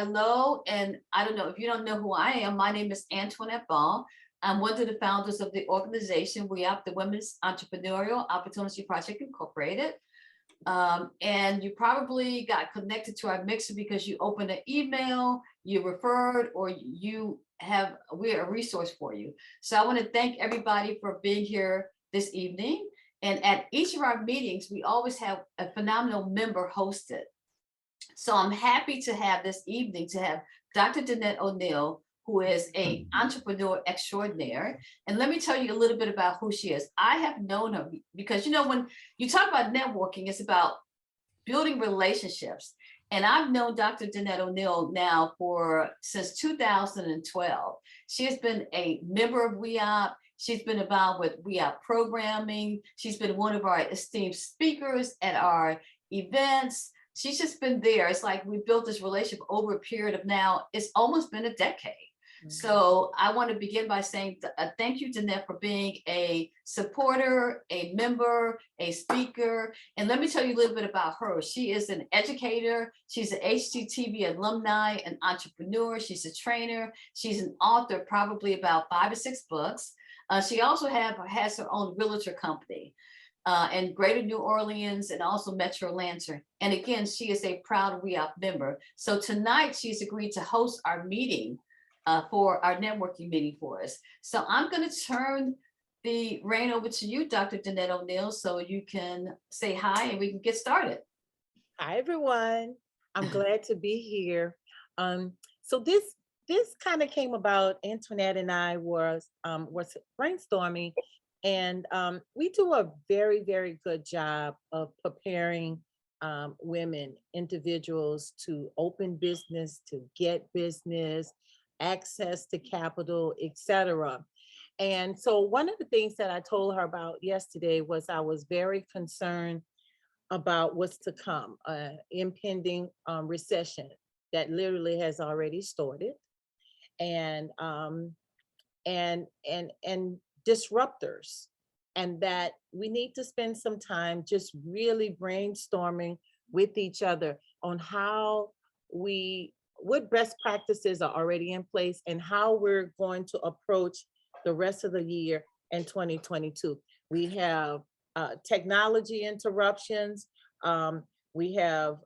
hello, and I don't know if you don't know who I am. My name is Antoinette Ball. I'm one of the founders of the organization WEOP, the Women's Entrepreneurial Opportunity Project Incorporated. And you probably got connected to our mixer because you opened an email, you referred, or we're a resource for you. So I want to thank everybody for being here this evening. And at each of our meetings, we always have a phenomenal member hosted. So I'm happy to have this evening to have Dr. Danette O'Neill, who is an entrepreneur extraordinaire. And let me tell you a little bit about who she is. I have known her because, when you talk about networking, it's about building relationships. And I've known Dr. Danette O'Neill now since 2012. She has been a member of WEOP. She's been involved with WEOP programming. She's been one of our esteemed speakers at our events. She's just been there. It's like we built this relationship over a period of now, it's almost been a decade. Mm-hmm. So I want to begin by saying thank you, Danette, for being a supporter, a member, a speaker. And let me tell you a little bit about her. She is an educator. She's an HGTV alumni, an entrepreneur. She's a trainer. She's an author, probably about 5 or 6 books. She also has her own realtor company in Greater New Orleans and also Metro Atlanta. And again, she is a proud WEOP member. So tonight she's agreed to host our meeting for our networking meeting for us. So I'm going to turn the reign over to you, Dr. Danette O'Neill, so you can say hi and we can get started. Hi, everyone. I'm glad to be here. So this kind of came about. Antoinette and I was brainstorming, and we do a very, very good job of preparing women, individuals to open business, to get business, access to capital, etc. And so one of the things that I told her about yesterday was I was very concerned about what's to come, impending recession that literally has already started, and disruptors, and that we need to spend some time just really brainstorming with each other on what best practices are already in place and how we're going to approach the rest of the year in 2022. We have technology interruptions. We have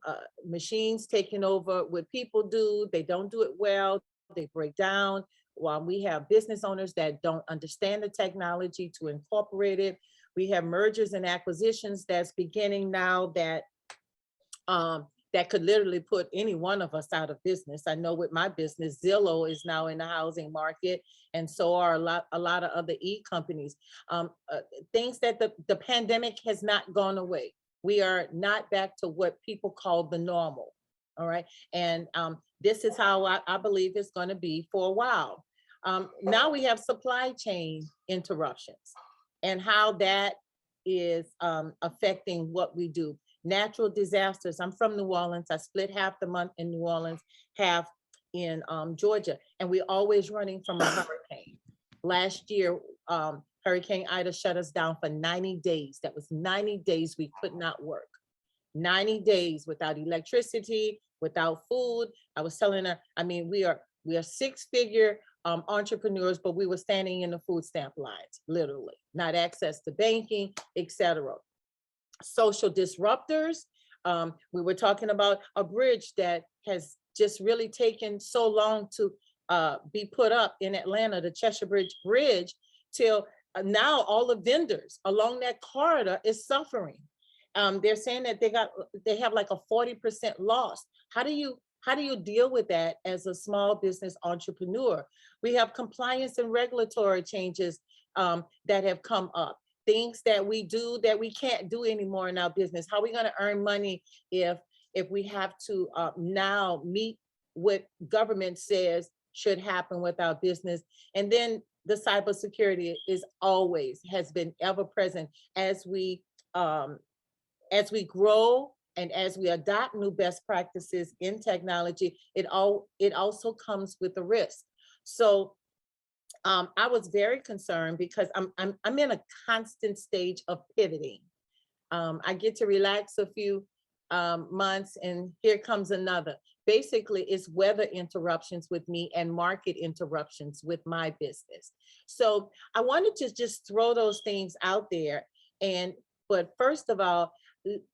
machines taking over what people do. They don't do it well. They break down. While we have business owners that don't understand the technology to incorporate it. We have mergers and acquisitions that's beginning now that could literally put any one of us out of business. I know with my business, Zillow is now in the housing market, and so are a lot of other e-companies. Things that the pandemic has not gone away. We are not back to what people call the normal. All right, and this is how I believe it's going to be for a while. Now we have supply chain interruptions and how that is affecting what we do. Natural disasters. I'm from New Orleans. I split half the month in New Orleans, half in Georgia, and we're always running from a hurricane. Last year, Hurricane Ida shut us down for 90 days. That was 90 days we could not work. 90 days without electricity, without food. I was telling her, I mean, we are 6-figure entrepreneurs, but we were standing in the food stamp lines, literally, not access to banking, etc. Social disruptors. We were talking about a bridge that has just really taken so long to be put up in Atlanta, the Cheshire Bridge, till now all the vendors along that corridor is suffering. They're saying that they have like a 40% loss. How do you deal with that as a small business entrepreneur? We have compliance and regulatory changes that have come up. Things that we do that we can't do anymore in our business. How are we going to earn money if we have to now meet what government says should happen with our business? And then the cybersecurity has been ever present as we grow and as we adopt new best practices in technology. It also comes with a risk. So I was very concerned because I'm in a constant stage of pivoting. I get to relax a few months and here comes another. basically it's weather interruptions with me and market interruptions with my business. So I wanted to just throw those things out there. But first of all,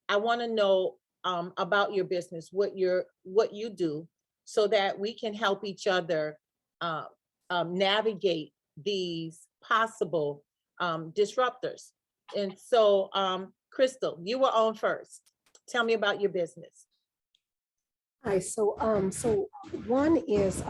I want to know about your business, what you do, so that we can help each other uh, navigate these possible disruptors. And so, Crystal, you were on first. Tell me about your business. Hi, so one is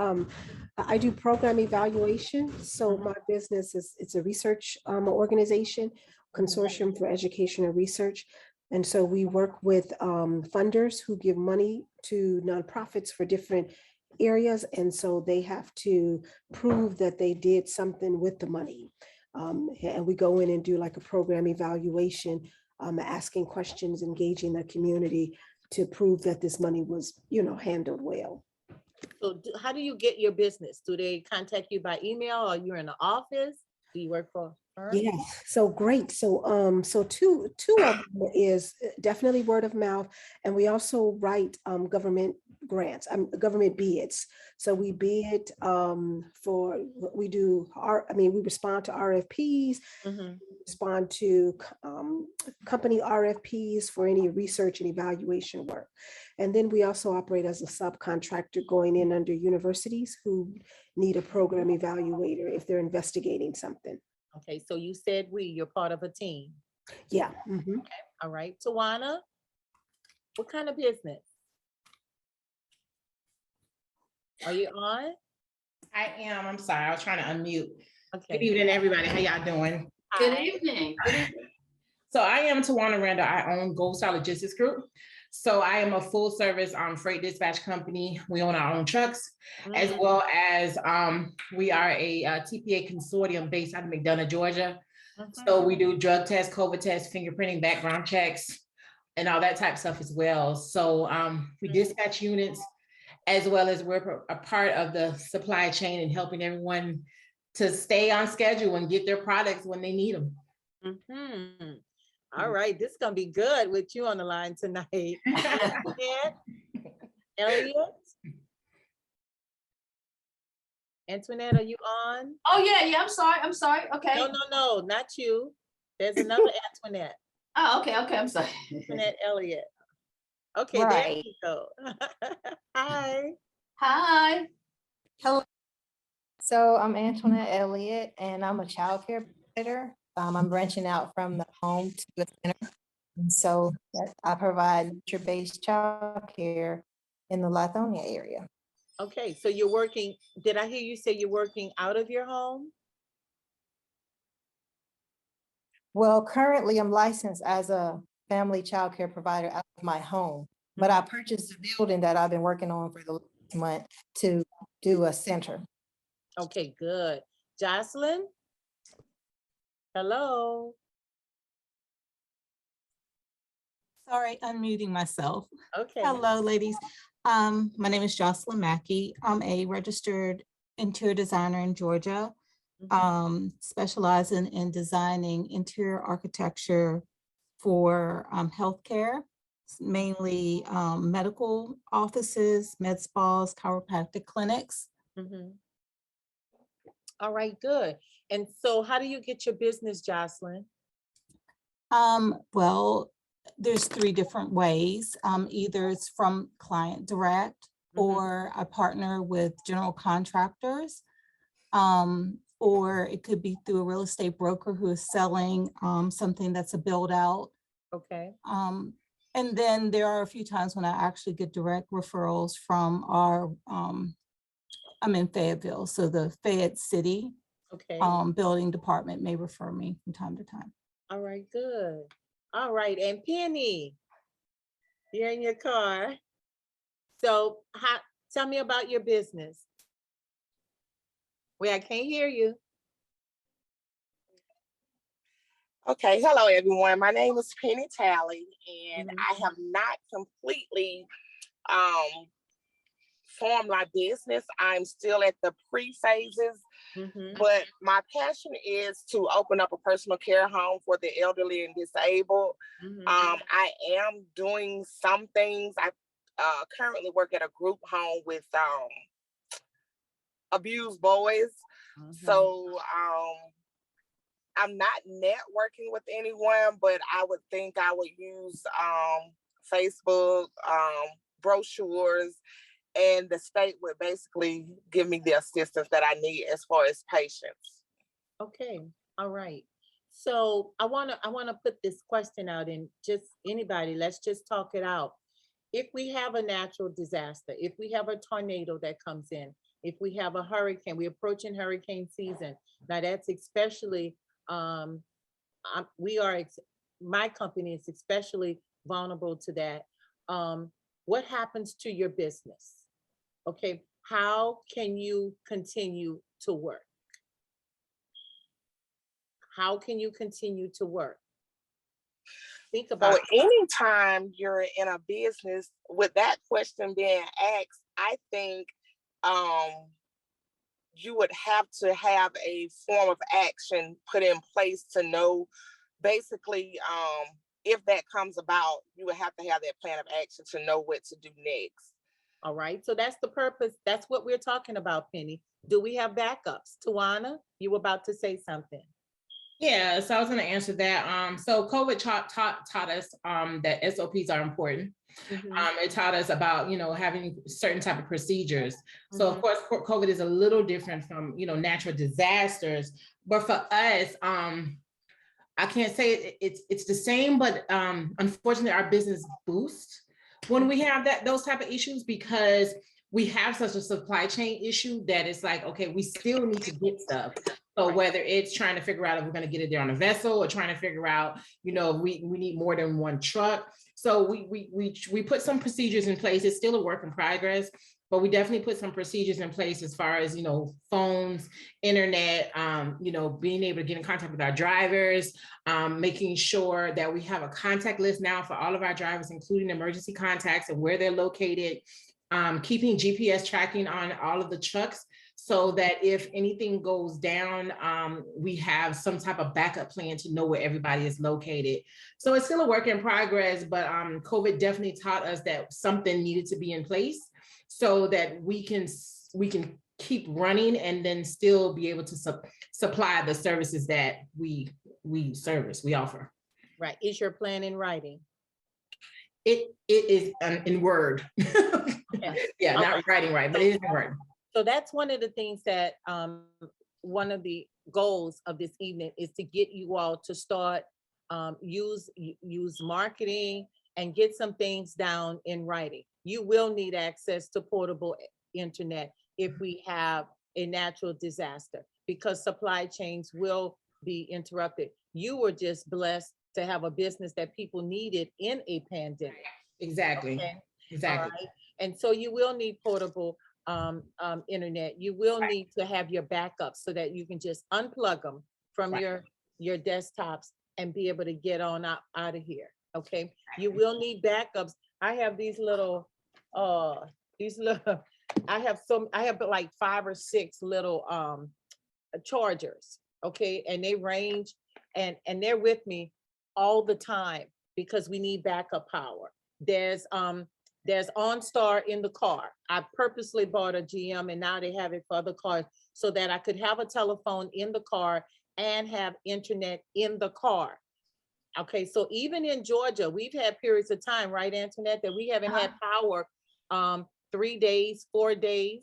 I do program evaluation. So my business is it's a research organization, consortium for education and research. And so we work with funders who give money to nonprofits for different areas. And so they have to prove that they did something with the money. And we go in and do like a program evaluation, asking questions, engaging the community to prove that this money was, handled well. So how do you get your business? Do they contact you by email, or you're in the office? Do you work for a firm? Yes, so great. So two of them is definitely word of mouth, and we also write government grants, government bids. So we bid for we do we respond to RFPs, respond to company RFPs for any research and evaluation work. And then we also operate as a subcontractor going in under universities who need a program evaluator if they're investigating something. Okay, so you said you're part of a team. Yeah. Okay. All right, Tawana, what kind of business? Are you on? I am. I'm sorry. I was trying to unmute. Okay. Good evening, everybody. How y'all doing? Good Hi. evening. Good evening. So I am Tawana Randall. I own Gold Star Logistics Group. So I am a full service freight dispatch company. We own our own trucks, as well as we are a TPA consortium based out of McDonough, Georgia. So we do drug tests, COVID tests, fingerprinting, background checks, and all that type of stuff as well. So we dispatch units, as well as we're a part of the supply chain and helping everyone to stay on schedule and get their products when they need them. All right, this is gonna be good with you on the line tonight. Elliot? Antoinette, are you on? Oh, yeah, I'm sorry. Okay. No, not you. There's another Antoinette. Oh, okay, I'm sorry. Antoinette Elliott. Okay, Right. there you go. Hi. Hi. Hello. So I'm Antoinette Elliott, and I'm a childcare provider. I'm branching out from the home to the center. And so I provide nature-based childcare in the Lithonia area. Okay, so you're working, did I hear you say you're working out of your home? Well, currently I'm licensed as a family childcare provider out of my home, but I purchased a building that I've been working on for the last month to do a center. Okay, good. Jocelyn? Hello? Sorry, unmuting myself. Okay. Hello, ladies. My name is Jocelyn Mackey. I'm a registered interior designer in Georgia, specializing in designing interior architecture for healthcare, mainly medical offices, med spas, chiropractic clinics. All right, good. And so how do you get your business, Jocelyn? Well, there's three different ways. Either it's from client direct, or I partner with general contractors, or it could be through a real estate broker who is selling something that's a build out. Okay. And then there are a few times when I actually get direct referrals from our, I'm in Fayetteville, so the Fayette City Okay. building department may refer me from time to time. All right, good. All right, and Penny, you're in your car. So tell me about your business. Wait, I can't hear you. Okay, hello everyone. My name is Penny Talley, and I have not completely formed my business. I'm still at the pre-phases, but my passion is to open up a personal care home for the elderly and disabled. I am doing some things. currently work at a group home with abused boys. So I'm not networking with anyone, but I would think I would use Facebook, brochures, and the state would basically give me the assistance that I need as far as patients. Okay, all right. So I wanna put this question out, and just anybody, let's just talk it out. If we have a natural disaster, if we have a tornado that comes in, if we have a hurricane, we're approaching hurricane season. Now that's especially, we are, my company is especially vulnerable to that. What happens to your business? Okay, how can you continue to work? How can you continue to work? Think about So anytime you're in a business with that question being asked, I think you would have to have a form of action put in place to know basically if that comes about, you would have to have that plan of action to know what to do next. All right, so that's the purpose. That's what we're talking about, Penny. Do we have backups? Tawana, you were about to say something. Yeah, so I was going to answer that. So COVID taught us that SOPs are important. It taught us about, having certain type of procedures. So of course, COVID is a little different from, natural disasters. But for us, I can't say it's the same, but unfortunately, our business boosts when we have those type of issues, because we have such a supply chain issue that it's like, okay, we still need to get stuff. So whether it's trying to figure out if we're going to get it there on a vessel, or trying to figure out, we need more than one truck. So we put some procedures in place. It's still a work in progress, but we definitely put some procedures in place as far as, phones, internet, being able to get in contact with our drivers, making sure that we have a contact list now for all of our drivers, including emergency contacts and where they're located, keeping GPS tracking on all of the trucks, so that if anything goes down, we have some type of backup plan to know where everybody is located. So it's still a work in progress, but COVID definitely taught us that something needed to be in place so that we can keep running and then still be able to supply the services that we offer. Right. Is your plan in writing? It is in Word. Yeah, not writing right, but it is in Word. So that's one of the things that one of the goals of this evening is to get you all to start use marketing and get some things down in writing. You will need access to portable internet if we have a natural disaster, because supply chains will be interrupted. You were just blessed to have a business that people needed in a pandemic. Exactly. Okay? Exactly. All right? And so you will need portable internet. You will need to have your backups so that you can just unplug them from your desktops and be able to get on out of here. Okay. You will need backups. I have these little I have like 5 or 6 little chargers. Okay. And they range and they're with me all the time because we need backup power. There's OnStar in the car. I purposely bought a GM and now they have it for other cars so that I could have a telephone in the car and have internet in the car. Okay, so even in Georgia, we've had periods of time, right, Antoinette, that we haven't had power 3 days, 4 days.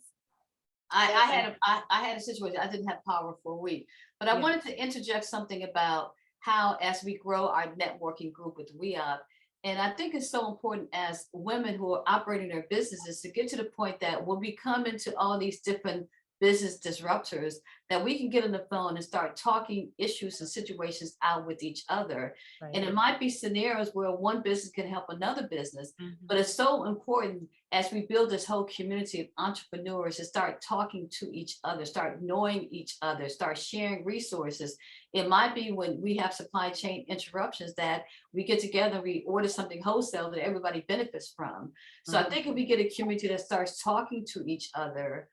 I had a situation, I didn't have power for a week, but I wanted to interject something about how, as we grow our networking group with WEOP, and I think it's so important as women who are operating their businesses to get to the point that when we come into all these different business disruptors, that we can get on the phone and start talking issues and situations out with each other. Right. And it might be scenarios where one business can help another business, but it's so important as we build this whole community of entrepreneurs to start talking to each other, start knowing each other, start sharing resources. It might be when we have supply chain interruptions that we get together and we order something wholesale that everybody benefits from. So I think if we get a community that starts talking to each other,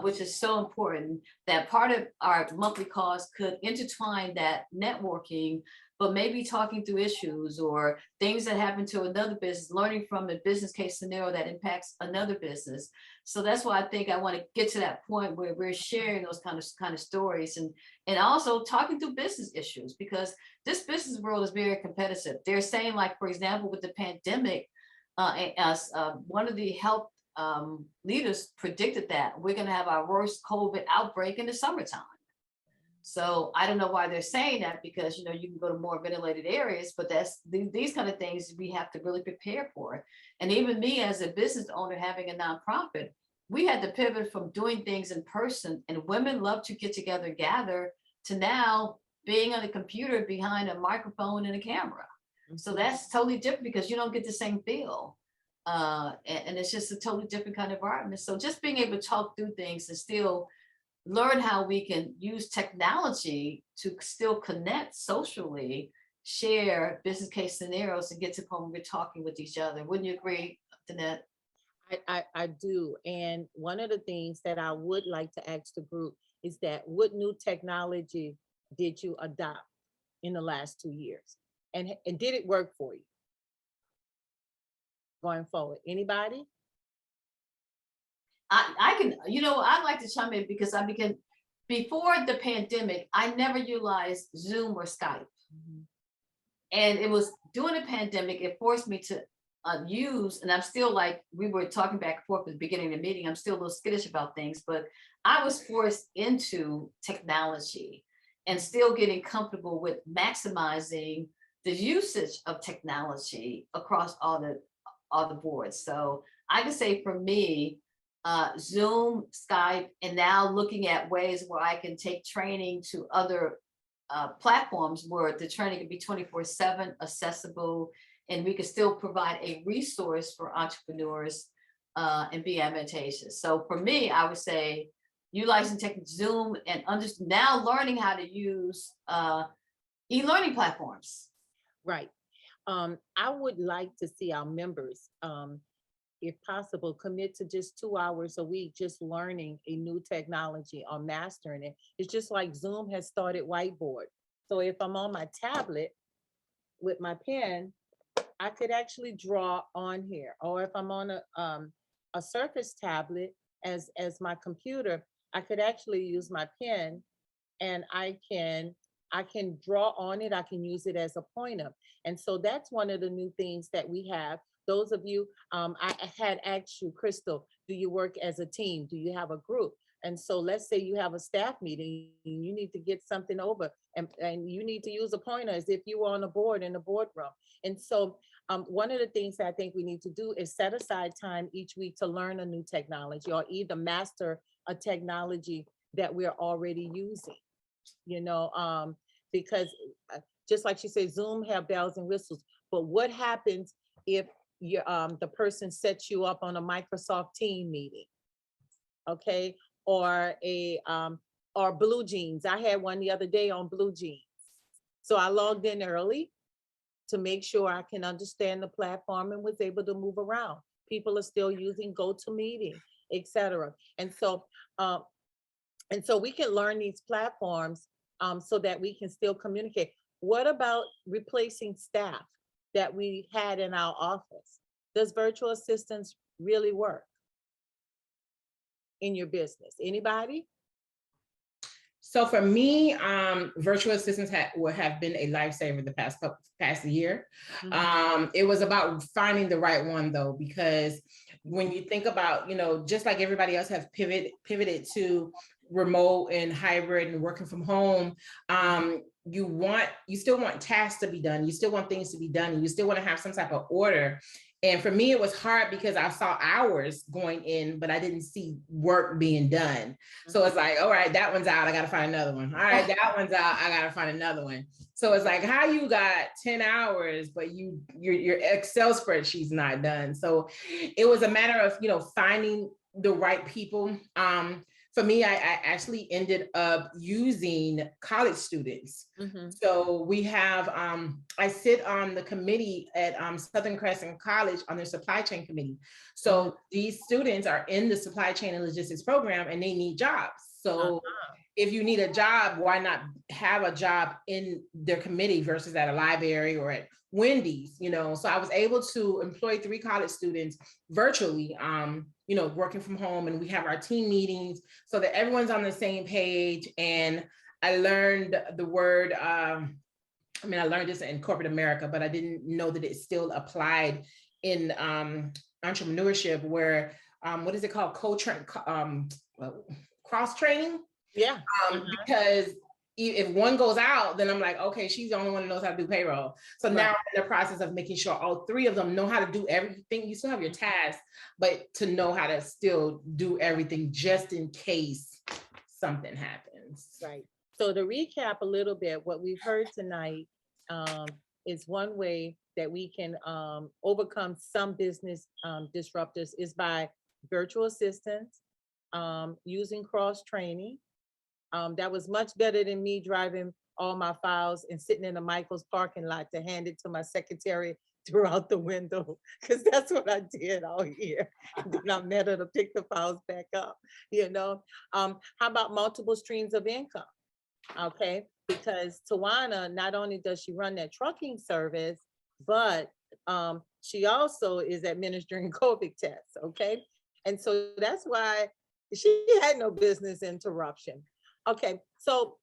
which is so important, that part of our monthly calls could intertwine that networking but maybe talking through issues or things that happen to another business, learning from a business case scenario that impacts another business. So that's why I think I want to get to that point where we're sharing those kind of stories, and also talking through business issues, because this business world is very competitive. They're saying, like, for example, with the pandemic, as one of the health leaders predicted that we're going to have our worst COVID outbreak in the summertime. So I don't know why they're saying that, because, you know, you can go to more ventilated areas, but that's these kind of things we have to really prepare for. And even me as a business owner having a nonprofit, we had to pivot from doing things in person, and women love to get together, gather, to now being on a computer behind a microphone and a camera. So that's totally different, because you don't get the same feel. And it's just a totally different kind of environment. So just being able to talk through things and still learn how we can use technology to still connect socially, share business case scenarios, and get to the point where we're talking with each other. Wouldn't you agree, Danette? I do. And one of the things that I would like to ask the group is that what new technology did you adopt in the last 2 years? And did it work for you going forward? Anybody? I can, you know, I'd like to chime in, because I began, before the pandemic, I never utilized Zoom or Skype. And it was during the pandemic, it forced me to use, and I'm still, like we were talking back and forth at the beginning of the meeting, I'm still a little skittish about things, but I was forced into technology and still getting comfortable with maximizing the usage of technology across all the boards. So I can say for me, Zoom, Skype, and now looking at ways where I can take training to other platforms where the training can be 24/7 accessible, and we can still provide a resource for entrepreneurs and be advantageous. So for me, I would say utilizing Zoom and now learning how to use e-learning platforms. Right. I would like to see our members, if possible, commit to just 2 hours a week, just learning a new technology or mastering it. It's just like Zoom has started whiteboard. So if I'm on my tablet with my pen, I could actually draw on here. Or if I'm on a Surface tablet as my computer, I could actually use my pen, and I can draw on it. I can use it as a pointer. And so that's one of the new things that we have. Those of you, I had asked you, Crystal, do you work as a team? Do you have a group? And so let's say you have a staff meeting, you need to get something over, and you need to use a pointer as if you were on a board in the boardroom. And so one of the things that I think we need to do is set aside time each week to learn a new technology, or either master a technology that we're already using, you know, because just like she said, Zoom have bells and whistles, but what happens if the person sets you up on a Microsoft team meeting, okay, or or Blue Jeans? I had one the other day on Blue Jeans, so I logged in early to make sure I can understand the platform and was able to move around. People are still using GoToMeeting, etc. And so we can learn these platforms so that we can still communicate. What about replacing staff that we had in our office? Does virtual assistants really work in your business? Anybody? So for me, virtual assistants have been a lifesaver the past year. It was about finding the right one, though, because when you think about, you know, just like everybody else have pivoted to remote and hybrid and working from home, you still want tasks to be done. You still want things to be done, and you still want to have some type of order. And for me, it was hard because I saw hours going in, but I didn't see work being done. So it's like, all right, that one's out, I got to find another one. All right, that one's out, I got to find another one. So it's like, how you got 10 hours, but your Excel spreadsheet's not done. So it was a matter of, you know, finding the right people. For me, I actually ended up using college students. So we have, I sit on the committee at Southern Crescent College on their supply chain committee. So these students are in the supply chain and logistics program, and they need jobs. So if you need a job, why not have a job in their committee versus at a library or at Wendy's, you know? So I was able to employ 3 college students virtually, you know, working from home, and we have our team meetings so that everyone's on the same page. And I learned the word, I mean, I learned this in corporate America, but I didn't know that it still applied in entrepreneurship, where, what is it called? Cross training. Yeah. Because if one goes out, then I'm like, okay, she's the only one who knows how to do payroll. So now I'm in the process of making sure all 3 of them know how to do everything. You still have your tasks, but to know how to still do everything just in case something happens. Right. So to recap a little bit, what we've heard tonight is one way that we can overcome some business disruptors is by virtual assistants, using cross training. That was much better than me driving all my files and sitting in a Michael's parking lot to hand it to my secretary throughout the window, because that's what I did all year. And then I met her to pick the files back up, you know. How about multiple streams of income? Okay, because Tawana, not only does she run that trucking service, but she also is administering COVID tests, okay? And so that's why she had no business interruption. Okay, so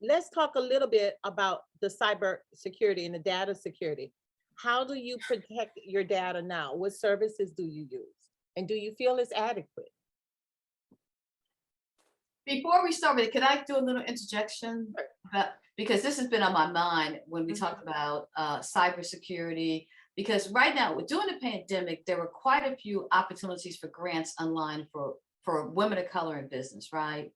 let's talk a little bit about the cyber security and the data security. How do you protect your data now? What services do you use? And do you feel it's adequate? Before we start with it, could I do a little interjection? Because this has been on my mind when we talked about cybersecurity. Because right now, during the pandemic, there were quite a few opportunities for grants online for women of color in business, right?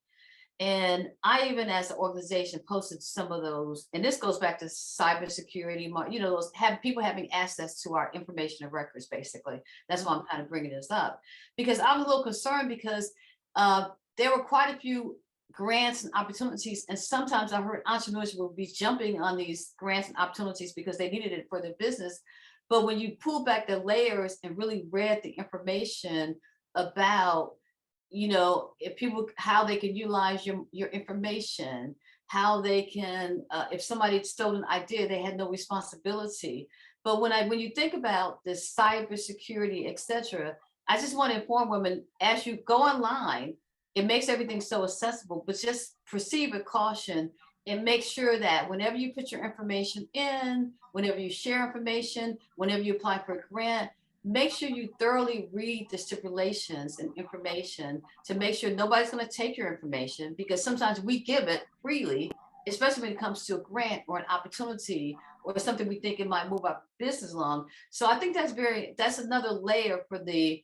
And I even, as an organization, posted some of those. And this goes back to cybersecurity, you know, those people having access to our information and records, basically. That's why I'm kind of bringing this up, because I was a little concerned because there were quite a few grants and opportunities. And sometimes I heard entrepreneurs will be jumping on these grants and opportunities because they needed it for their business. But when you pull back the layers and really read the information about, you know, if people, how they can utilize your information, how they can, if somebody stole an idea, they had no responsibility. But when you think about this cybersecurity, et cetera, I just want to inform women, as you go online, it makes everything so accessible, but just proceed with caution and make sure that whenever you put your information in, whenever you share information, whenever you apply for a grant, make sure you thoroughly read the stipulations and information to make sure nobody's going to take your information, because sometimes we give it freely, especially when it comes to a grant or an opportunity or something we think it might move our business along. So I think that's another layer for the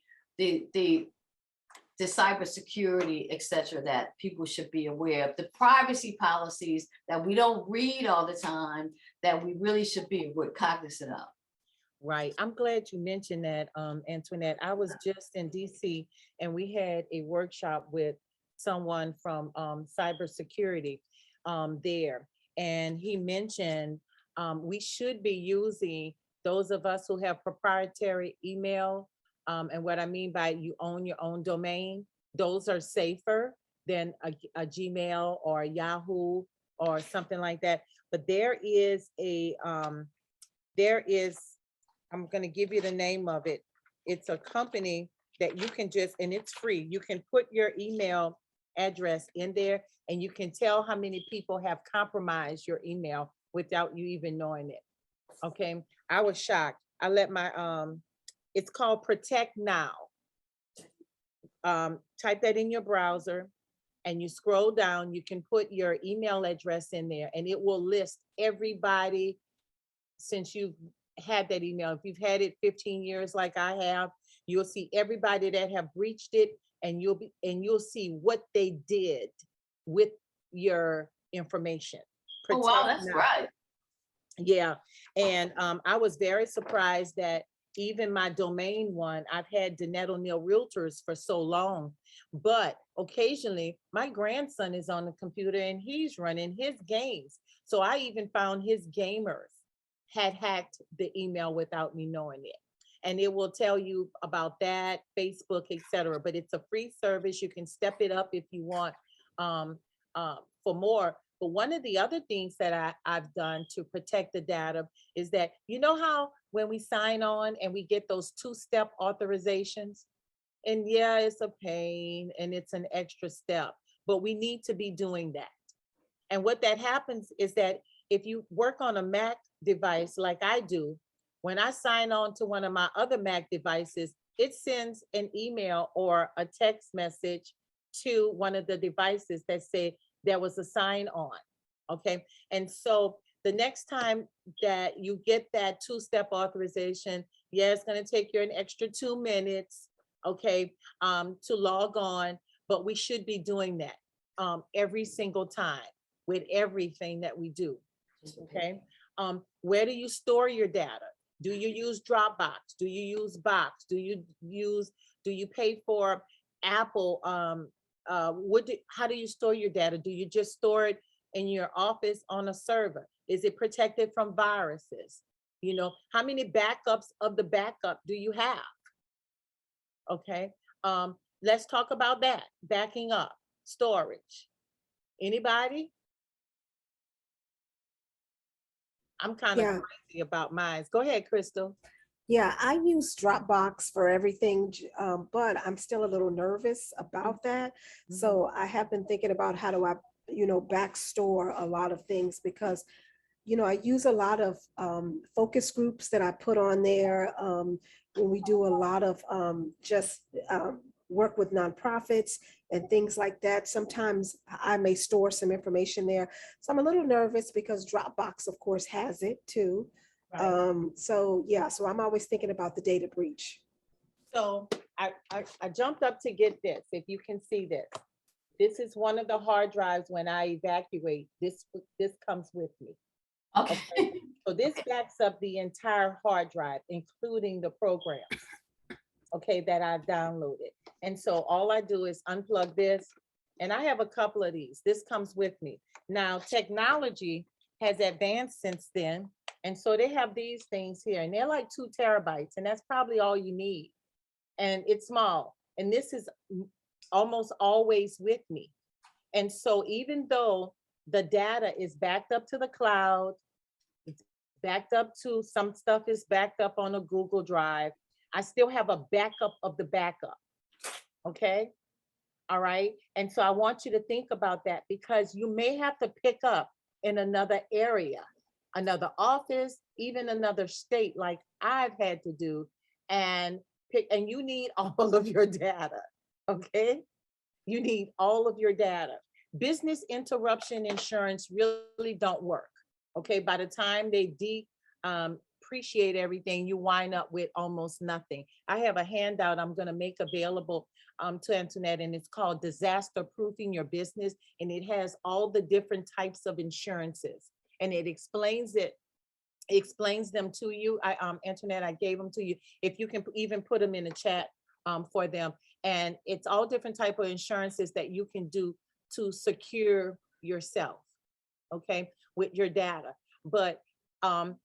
cybersecurity, et cetera, that people should be aware of. The privacy policies that we don't read all the time, that we really should be cognizant of. Right. I'm glad you mentioned that, Antoinette. I was just in DC and we had a workshop with someone from cybersecurity there. And he mentioned we should be using, those of us who have proprietary email, and what I mean by you own your own domain, those are safer than a Gmail or a Yahoo or something like that. But there is I'm going to give you the name of it. It's a company that you can just, and it's free. You can put your email address in there and you can tell how many people have compromised your email without you even knowing it. Okay. I was shocked. I let my, it's called Protect Now. Type that in your browser and you scroll down, you can put your email address in there and it will list everybody since you've had that email. If you've had it 15 years like I have, you'll see everybody that have breached it, and you'll see what they did with your information. Oh, wow, that's right. Yeah, and I was very surprised that even my domain one, I've had Danette O'Neill Realtors for so long, but occasionally my grandson is on the computer and he's running his games. So I even found his gamers had hacked the email without me knowing it. And it will tell you about that, Facebook, etc. But it's a free service. You can step it up if you want for more. But one of the other things that I've done to protect the data is that, you know how when we sign on and we get those two-step authorizations, and yeah, it's a pain and it's an extra step, but we need to be doing that. And what that happens is that if you work on a Mac device like I do, when I sign on to one of my other Mac devices, it sends an email or a text message to one of the devices that say there was a sign on. Okay. And so the next time that you get that two-step authorization, yeah, it's going to take you an extra 2 minutes, okay, to log on, but we should be doing that every single time with everything that we do. Okay. Where do you store your data? Do you use Dropbox? Do you use Box? Do you pay for Apple? How do you store your data? Do you just store it in your office on a server? Is it protected from viruses? You know, how many backups of the backup do you have? Okay. Let's talk about that. Backing up, storage. Anybody? I'm kind of Yeah. crazy about mine. Go ahead, Crystal. Yeah, I use Dropbox for everything, but I'm still a little nervous about that. So I have been thinking about how do I, back store a lot of things because, I use a lot of focus groups that I put on there. When we do a lot of just work with nonprofits and things like that. Sometimes I may store some information there. So I'm a little nervous because Dropbox, of course, has it too. So yeah, so I'm always thinking about the data breach. So I jumped up to get this, if you can see this. This is one of the hard drives when I evacuate. This comes with me. Okay. So this backs up the entire hard drive, including the programs, okay, that I downloaded. And so all I do is unplug this, and I have a couple of these. This comes with me. Now, technology has advanced since then. And so they have these things here, and they're like 2 terabytes, and that's probably all you need. And it's small. And this is almost always with me. And so even though the data is backed up to the cloud, it's backed up to, some stuff is backed up on a Google Drive, I still have a backup of the backup. Okay. All right. And so I want you to think about that because you may have to pick up in another area, another office, even another state like I've had to do, and you need all of your data. Okay. You need all of your data. Business interruption insurance really don't work. Okay. By the time they appreciate everything, you wind up with almost nothing. I have a handout I'm going to make available to Antoinette, and it's called Disaster Proofing Your Business. And it has all the different types of insurances, and it explains them to you. Antoinette, I gave them to you. If you can even put them in the chat for them. And it's all different type of insurances that you can do to secure yourself, okay, with your data. But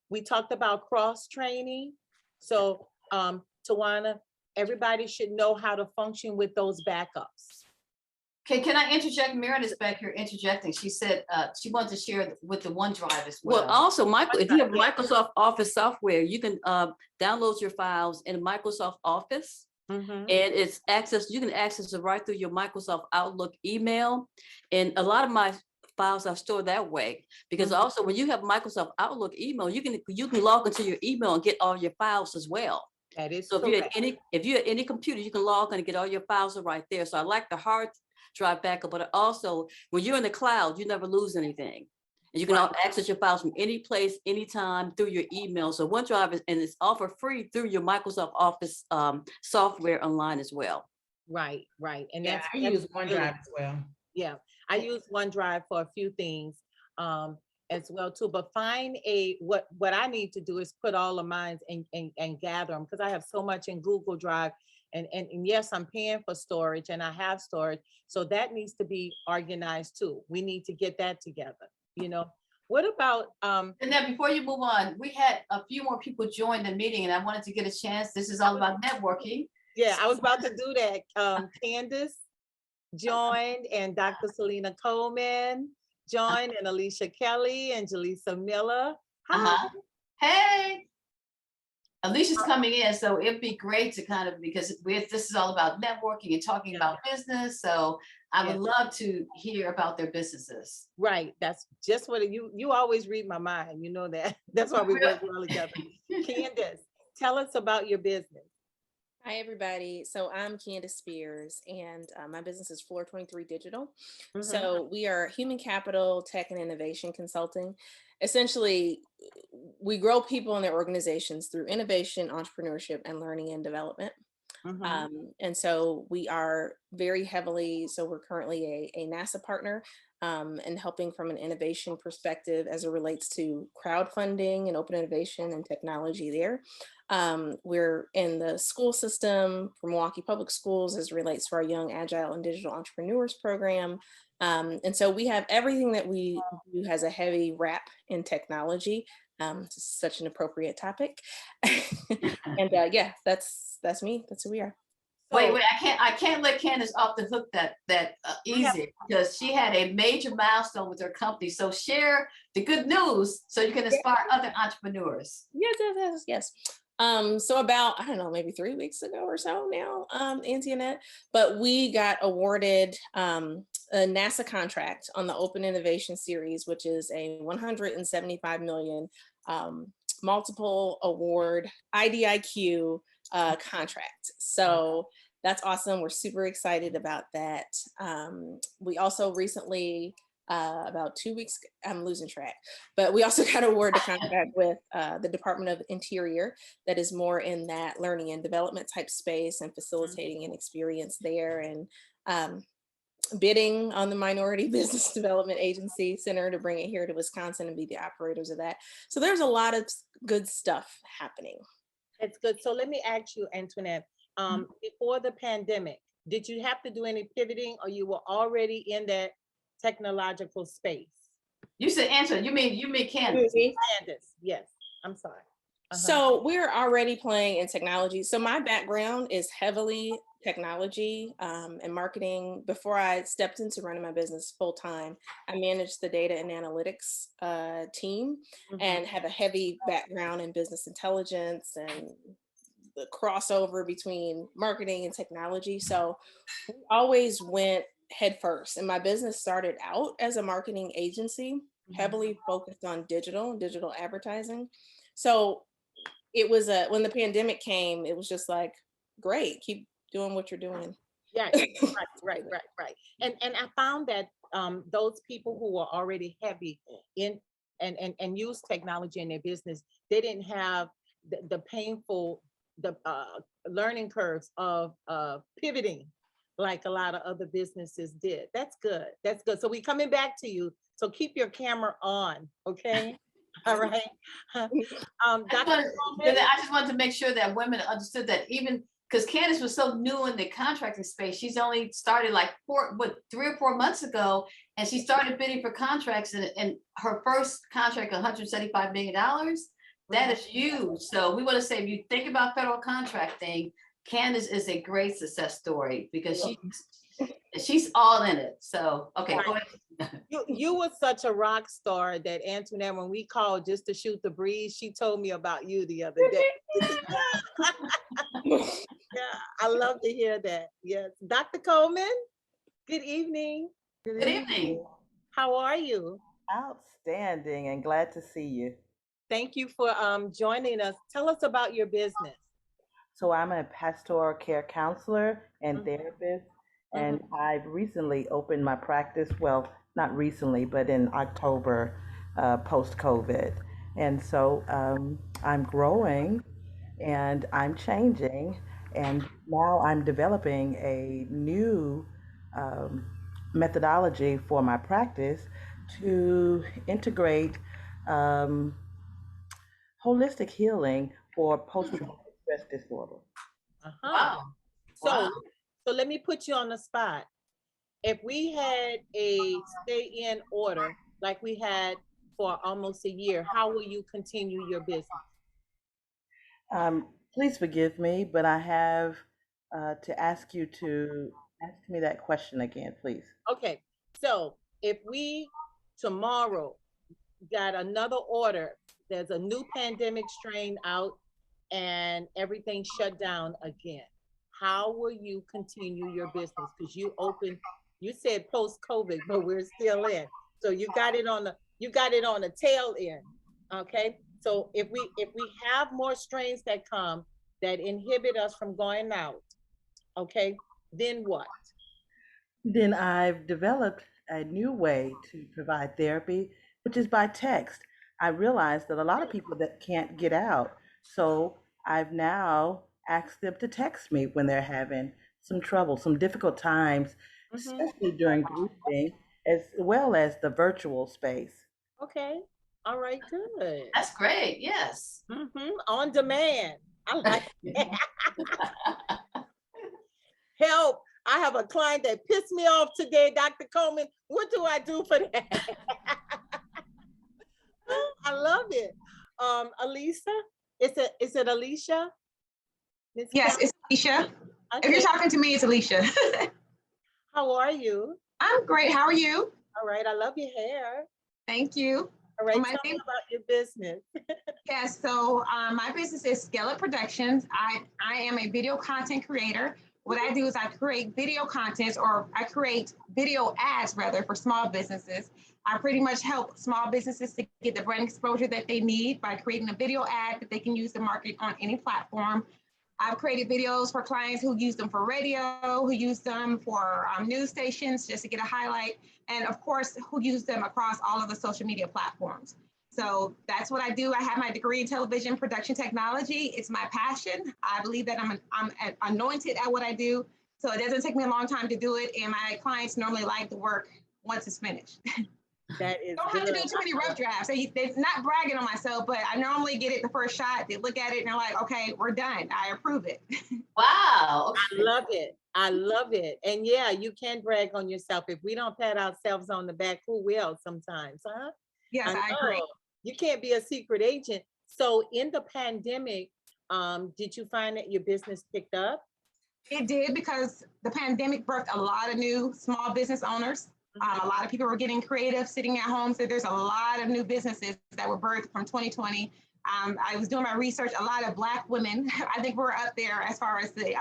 we talked about cross training. So Tawana, everybody should know how to function with those backups. Okay, can I interject? Meredith's back here interjecting. She said she wants to share with the OneDrive as well. Well, also, Michael, if you have Microsoft Office software, you can download your files in Microsoft Office. And it's you can access it right through your Microsoft Outlook email. And a lot of my files are stored that way because also when you have Microsoft Outlook email, you can log into your email and get all your files as well. That is so correct. if you have any computer, you can log in and get all your files right there. So I like the hard drive backup, but also when you're in the cloud, you never lose anything. And you can access your files from any place, anytime through your email. So OneDrive it's offered free through your Microsoft Office software online as well. Right. And I use OneDrive as well. Yeah, I use OneDrive for a few things as well too. But find what I need to do is put all of mine and gather them because I have so much in Google Drive. And yes, I'm paying for storage and I have storage. So that needs to be organized too. We need to get that together. What about and then before you move on, we had a few more people join the meeting and I wanted to get a chance. This is all about networking. Yeah, I was about to do that. Candace, joined, and Dr. Selena Coleman joined, and Alicia Kelly and Jaleesa Miller. Hi. Hey, Alicia's coming in, so it'd be great to kind of, because this is all about networking and talking about business. So I would love to hear about their businesses. Right, that's just what you always read my mind. You know that. That's why we work well together. Candace, tell us about your business. Hi, everybody. So I'm Candace Spears, and my business is Floor 23 Digital. So we are human capital, tech, and innovation consulting. Essentially, we grow people and their organizations through innovation, entrepreneurship, and learning and development. And so we are very heavily, so we're currently a NASA partner and helping from an innovation perspective as it relates to crowdfunding and open innovation and technology there. We're in the school system for Milwaukee Public Schools as it relates to our Young Agile and Digital Entrepreneurs program. And so we have everything that we do has a heavy wrap in technology. It's such an appropriate topic. And yeah, that's me. That's who we are. Wait, I can't let Candace off the hook that easy, because she had a major milestone with her company. So share the good news so you can inspire other entrepreneurs. Yes. So about, I don't know, maybe 3 weeks ago or so now, Annette, but we got awarded a NASA contract on the Open Innovation Series, which is a 175 million multiple award IDIQ contract. So that's awesome. We're super excited about that. We also recently, about 2 weeks, I'm losing track, but we also got awarded a contract with the Department of Interior that is more in that learning and development type space and facilitating an experience there, and bidding on the Minority Business Development Agency Center to bring it here to Wisconsin and be the operators of that. So there's a lot of good stuff happening. It's good. So let me ask you, Antoinette, before the pandemic, did you have to do any pivoting, or you were already in that technological space? You said Antoinette, you mean Candace. Candace, yes, I'm sorry. So we're already playing in technology. So my background is heavily technology and marketing. Before I stepped into running my business full time, I managed the data and analytics team and have a heavy background in business intelligence and the crossover between marketing and technology. So we always went head first. And my business started out as a marketing agency, heavily focused on digital advertising. So it was when the pandemic came, it was just like, great, keep doing what you're doing. Yeah, right. And I found that those people who were already heavy in and use technology in their business, they didn't have the painful learning curves of pivoting like a lot of other businesses did. That's good. That's good. So we coming back to you. So keep your camera on, okay? All right. I just wanted to make sure that women understood that, even because Candace was so new in the contracting space, she's only started like 3 or 4 months ago, and she started bidding for contracts, and her first contract, $175 million. That is huge. So we want to say, if you think about federal contracting, Candace is a great success story because she's all in it. So, okay, go ahead. You were such a rock star that Antoinette, when we called just to shoot the breeze, she told me about you the other day. Yeah, I love to hear that. Yes. Dr. Coleman, good evening. Good evening. How are you? Outstanding, and glad to see you. Thank you for joining us. Tell us about your business. So I'm a pastoral care counselor and therapist, and I've recently opened my practice. Well, not recently, but in October, post-COVID. And so I'm growing and I'm changing, and now I'm developing a new methodology for my practice to integrate holistic healing for post-traumatic stress disorder. Wow. So let me put you on the spot. If we had a stay-in order like we had for almost a year, how will you continue your business? Please forgive me, but I have to ask you to Ask me that question again, please. Okay, so if we tomorrow got another order, there's a new pandemic strain out and everything shut down again, how will you continue your business? Because you said post-COVID, but we're still in. So you got it on the tail end. Okay. So if we have more strains that come that inhibit us from going out, okay, then what? Then I've developed a new way to provide therapy, which is by text. I realized that a lot of people that can't get out, so I've now asked them to text me when they're having some trouble, some difficult times, Mhm. especially during grouping, as well as the virtual space. Okay. All right, good. That's great. Yes. On demand. I like that. Help. I have a client that pissed me off today, Dr. Coleman. What do I do for that? I love it. Alisa, is it Alicia? Miss Yes, Kelly? it's Alicia. If you're Okay. talking to me, it's Alicia. How are you? I'm great. How are you? All right. I love your hair. Thank you. All right. My Tell me name, about your business. yes, so my business is Scale Up Productions. I am a video content creator. What I do is I create video content, or I create video ads rather, for small businesses. I pretty much help small businesses to get the brand exposure that they need by creating a video ad that they can use to market on any platform. I've created videos for clients who use them for radio, who use them for news stations just to get a highlight, and of course, who use them across all of the social media platforms. So that's what I do. I have my degree in television production technology. It's my passion. I believe that I'm anointed at what I do. So it doesn't take me a long time to do it. And my clients normally like the work once it's finished. That is Don't have to good. do too many rough drafts. They're not bragging on myself, but I normally get it the first shot. They look at it and they're like, okay, we're done. I approve it. Wow. I love it. I love it. And yeah, you can brag on yourself. If we don't pat ourselves on the back, who will sometimes, huh? Yes, I agree. know. You can't be a secret agent. So in the pandemic, did you find that your business picked up? It did, because the pandemic birthed a lot of new small business owners. A lot of people were getting creative, sitting at home. So there's a lot of new businesses that were birthed from 2020. I was doing my research. A lot of Black women, I think we're up there as far as the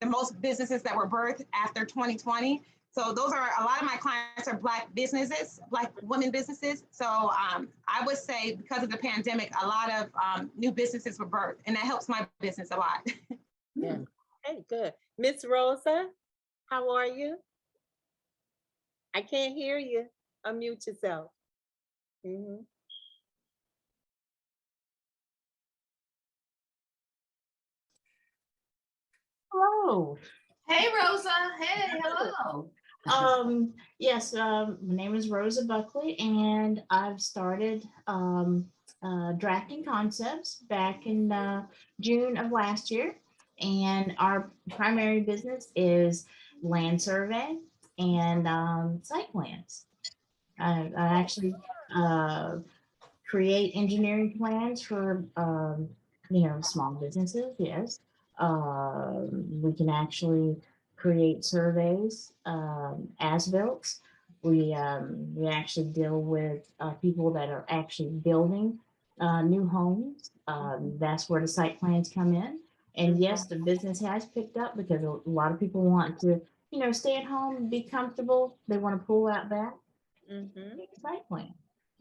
most businesses that were birthed after 2020. So those are, a lot of my clients are Black businesses, Black women businesses. So I would say because of the pandemic, a lot of new businesses were birthed, and that helps my business a lot. Yeah. Okay, good. Miss Rosa, how are you? I can't hear you. Unmute yourself. Hello. Hey, Rosa. Hey, hello. Yes, my name is Rosa Buckley, and I've started drafting concepts back in June of last year. And our primary business is land survey and site plans. I actually create engineering plans for small businesses. Yes, we can actually create surveys, as-built. We actually deal with people that are actually building new homes. That's where the site plans come in. And yes, the business has picked up because a lot of people want to, stay at home, be comfortable. They want to pull out back. Site plan.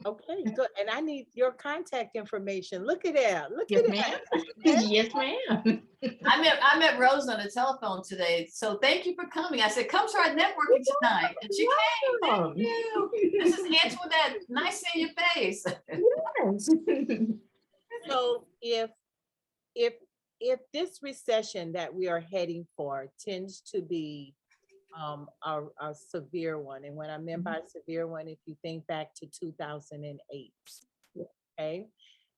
Okay, good. And I need your contact information. Look at that. Look Yes, at ma'am. that. Yes, ma'am. I met Rose on the telephone today. So thank you for coming. I said, come to our networking tonight. And she came. Thank you. This is Antoinette. Nice seeing your face. Yes. So if this recession that we are heading for tends to be a severe one, and what I meant by severe one, if you think back to 2008, okay,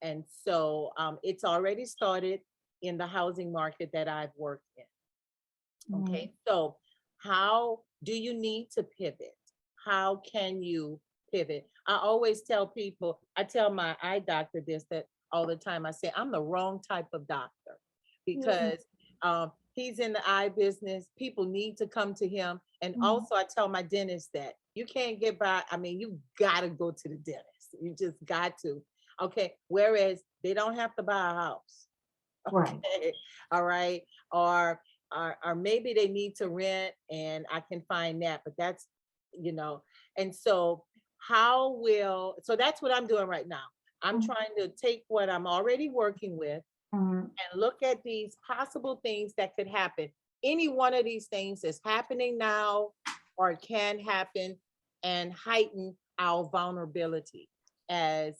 and so it's already started in the housing market that I've worked in. Okay, so how do you need to pivot? How can you pivot? I always tell people, I tell my eye doctor this, that all the time. I say, I'm the wrong type of doctor because He's in the eye business. People need to come to him. And also I tell my dentist that you can't get by. I mean, you gotta go to the dentist. You just got to. Okay. Whereas they don't have to buy a house. Right. Okay. All right. Or maybe they need to rent, and I can find that, but that's, and so so that's what I'm doing right now. I'm trying to take what I'm already working with and look at these possible things that could happen. Any one of these things is happening now or can happen and heighten our vulnerability as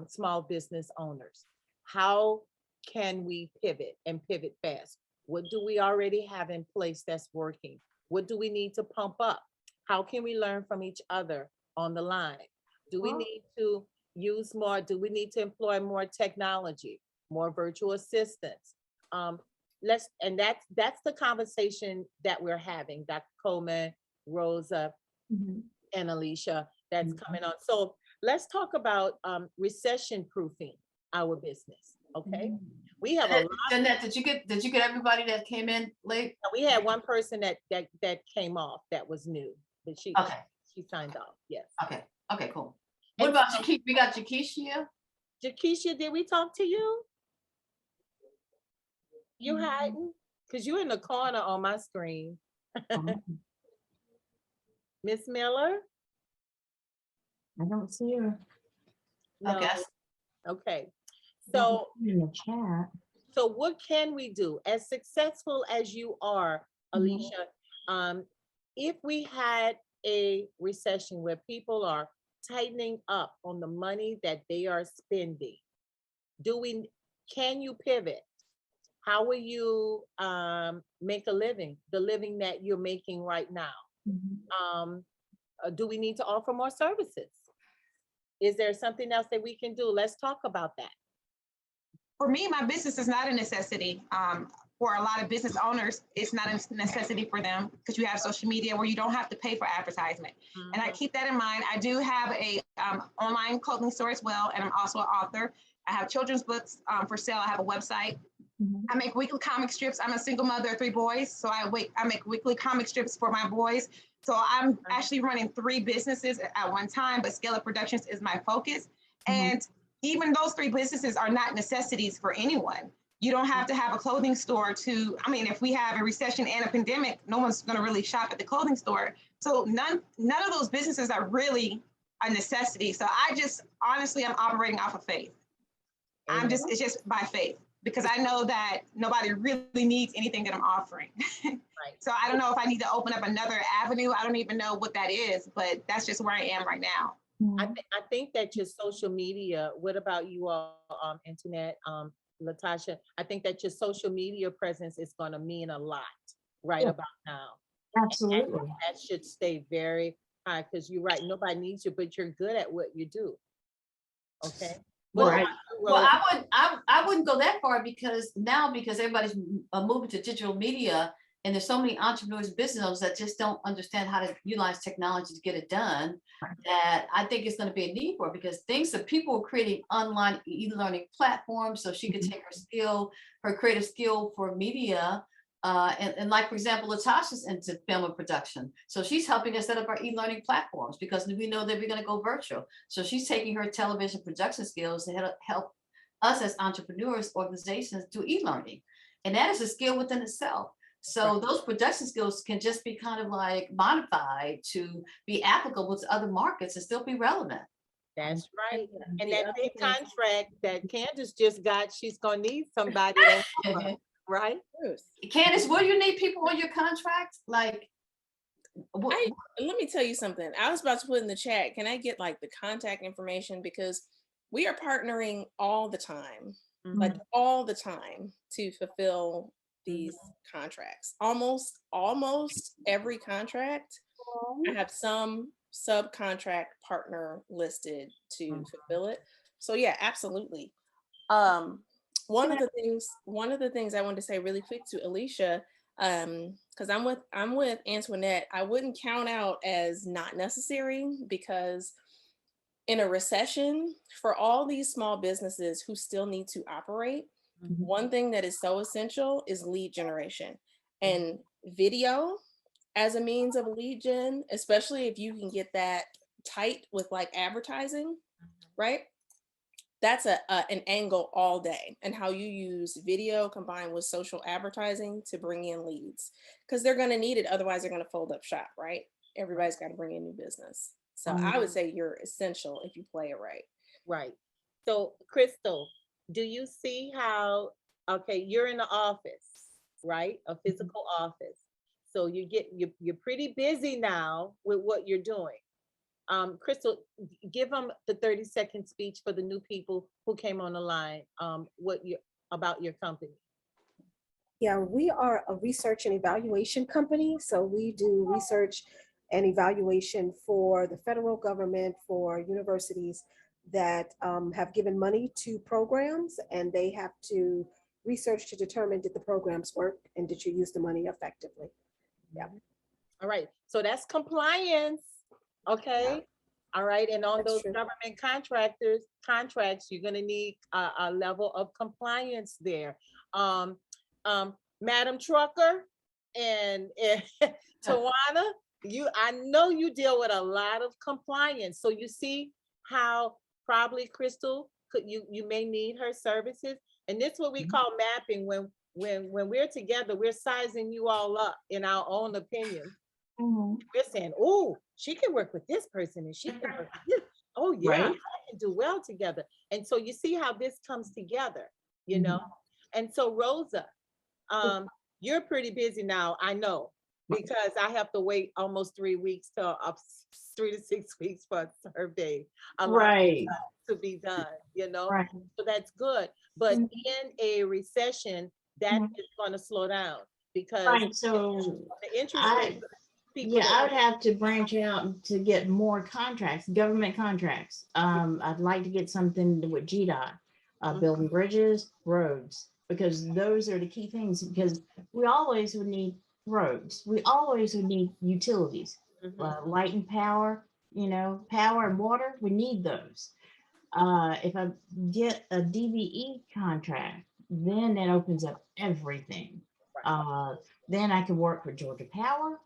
small business owners. How can we pivot and pivot fast? What do we already have in place that's working? What do we need to pump up? How can we learn from each other on the line? Do we need to use more? Do we need to employ more technology, more virtual assistants? That's the conversation that we're having, Dr. Coleman, Rosa, and Alicia, that's coming on. So let's talk about recession proofing our business. Okay. We have a lot. Jeanette, did you get everybody that came in late? We had one person that came off that was new, but she signed off. Yes. Okay, cool. What about Jakeisha? We got Jakeisha. Jakeisha, did we talk to you? You hiding? Because you're in the corner on my screen. Miss Miller? I don't see her. No. Okay. Okay. So in the chat. So what can we do? As successful as you are, Alicia, if we had a recession where people are tightening up on the money that they are spending, can you pivot? How will you make a living, the living that you're making right now? Do we need to offer more services? Is there something else that we can do? Let's talk about that. For me, my business is not a necessity. For a lot of business owners, it's not a necessity for them because you have social media where you don't have to pay for advertisement. And I keep that in mind. I do have a online clothing store as well, and I'm also an author. I have children's books for sale. I have a website. I make weekly comic strips. I'm a single mother of 3 boys, so I make weekly comic strips for my boys. So I'm actually running 3 businesses at one time, but Scale Up Productions is my focus. And even those 3 businesses are not necessities for anyone. You don't have to have a clothing store if we have a recession and a pandemic, no one's going to really shop at the clothing store. So none of those businesses are really a necessity. So honestly, I'm operating off of faith. It's just by faith, because I know that nobody really needs anything that I'm offering. So I don't know if I need to open up another avenue. I don't even know what that is, but that's just where I am right now. I think that your social media, what about you all, internet, Latasha? I think that your social media presence is going to mean a lot about now. Absolutely. And that should stay very high, because you're right. Nobody needs you, but you're good at what you do. Okay. Well, I wouldn't go that far because everybody's moving to digital media, and there's so many entrepreneurs and business owners that just don't understand how to utilize technology to get it done, that I think it's going to be a need for, because people are creating online e-learning platforms so she could take her creative skill for media. And like, for example, Latasha's into film and production. So she's helping us set up our e-learning platforms because we know that we're going to go virtual. So she's taking her television production skills to help us as entrepreneurs, organizations do e-learning. And that is a skill within itself. So those production skills can just be kind of like modified to be applicable to other markets and still be relevant. That's right. And that big contract that Candace just got, she's going to need somebody to right? Candace, will you need people on your contract? Like, let me tell you something. I was about to put in the chat, can I get like the contact information? Because we are partnering all the time, like all the time, to fulfill these contracts. Almost every contract, I have some subcontract partner listed to fulfill it. So yeah, absolutely. One of the things I wanted to say really quick to Alicia, because I'm with Antoinette, I wouldn't count out as not necessary, because in a recession, for all these small businesses who still need to operate, one thing that is so essential is lead generation. And video as a means of lead gen, especially if you can get that tight with like advertising, right? That's an angle all day, and how you use video combined with social advertising to bring in leads, because they're going to need it. Otherwise, they're going to fold up shop, right? Everybody's got to bring in new business. So I would say you're essential if you play it right. Right. So Crystal, do you see how, okay, you're in the office, right? A physical office. So you're pretty busy now with what you're doing. Crystal, give them the 30-second speech for the new people who came on the line, about your company. Yeah, we are a research and evaluation company. So we do research and evaluation for the federal government, for universities that have given money to programs, and they have to research to determine did the programs work and did you use the money effectively. Yeah. All right. So that's compliance. Okay. All right. And on That's those true. government contracts, you're going to need a level of compliance there. Madam Trucker and Tawana, I know you deal with a lot of compliance. So you see how probably Crystal you may need her services. And this is what we call mapping. When we're together, we're sizing you all up in our own opinion. We're saying, oh, she can work with this person and she can work with this. Oh yeah, Right. I can do well together. And so you see how this comes together, you know? And so Rosa, you're pretty busy now, I know, because I have to wait almost 3 weeks to 3 to 6 weeks for a survey. A lot Right. to be done, you know? Right. So that's good. But in a recession, that is going to slow down because Right. So the interest rate. I would have to branch out to get more contracts, government contracts. I'd like to get something with GDOT, building bridges, roads, because those are the key things. Because we always would need roads. We always would need utilities, light and power. Power and water. We need those. If I get a DBE contract, then that opens up everything. Then I can work for Georgia Power.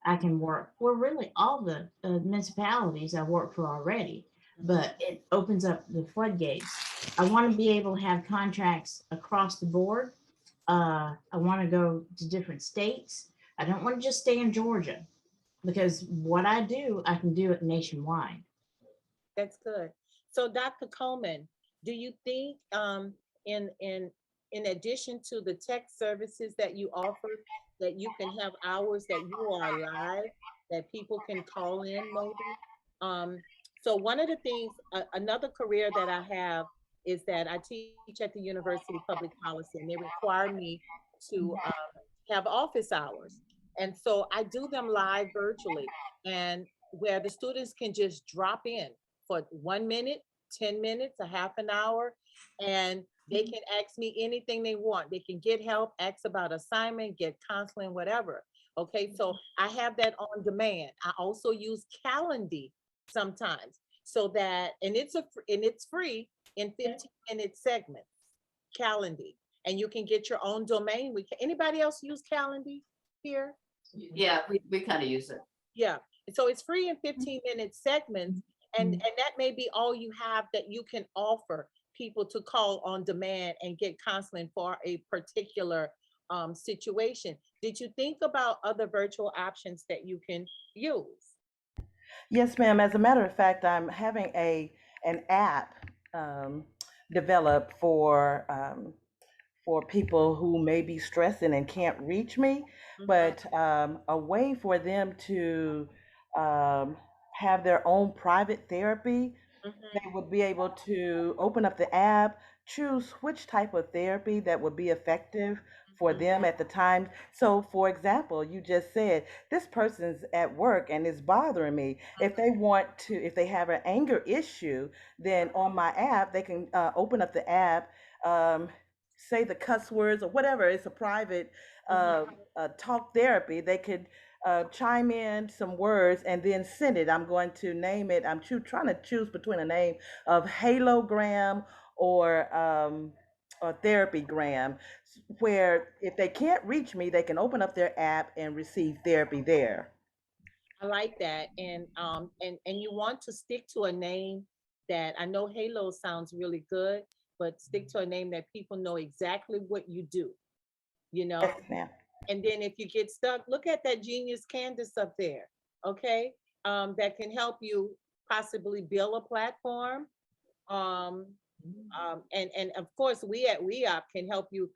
I can work for really all the municipalities I work for already, but it opens up the floodgates. I want to be able to have contracts across the board. I want to go to different states. I don't want to just stay in Georgia, because what I do, I can do it nationwide. That's good. So Dr. Coleman, do you think in addition to the tech services that you offer, that you can have hours that you are live, that people can call in maybe? So one of the things, another career that I have is that I teach at the University of Public Policy, and they require me to have office hours. And so I do them live virtually, and where the students can just drop in for 1 minute, 10 minutes, a half an hour, and they can ask me anything they want. They can get help, ask about assignment, get counseling, whatever. Okay, so I have that on demand. I also use Calendly sometimes, so that, and it's free in 15-minute segments, Calendly, and you can get your own domain. Anybody else use Calendly here? Yeah, we kind of use it. Yeah, so it's free in 15-minute segments, and that may be all you have that you can offer people to call on demand and get counseling for a particular situation. Did you think about other virtual options that you can use? Yes, ma'am. As a matter of fact, I'm having an app developed for people who may be stressing and can't reach me, but a way for them to have their own private therapy. They would be able to open up the app, choose which type of therapy that would be effective for them at the time. So, for example, you just said, this person's at work and it's bothering me. If they have an anger issue, then on my app, they can open up the app, say the cuss words or whatever. It's a private talk therapy. They could chime in some words and then send it. I'm going to name it. I'm trying to choose between a name of halogram or or therapygram, where if they can't reach me, they can open up their app and receive therapy there. I like that. And you want to stick to a name that, I know Halo sounds really good, but stick to a name that people know exactly what you do, you know? Yes, ma'am. And then if you get stuck, look at that genius Candace up there, okay? That can help you possibly build a platform. And of course, we at WEOP can help you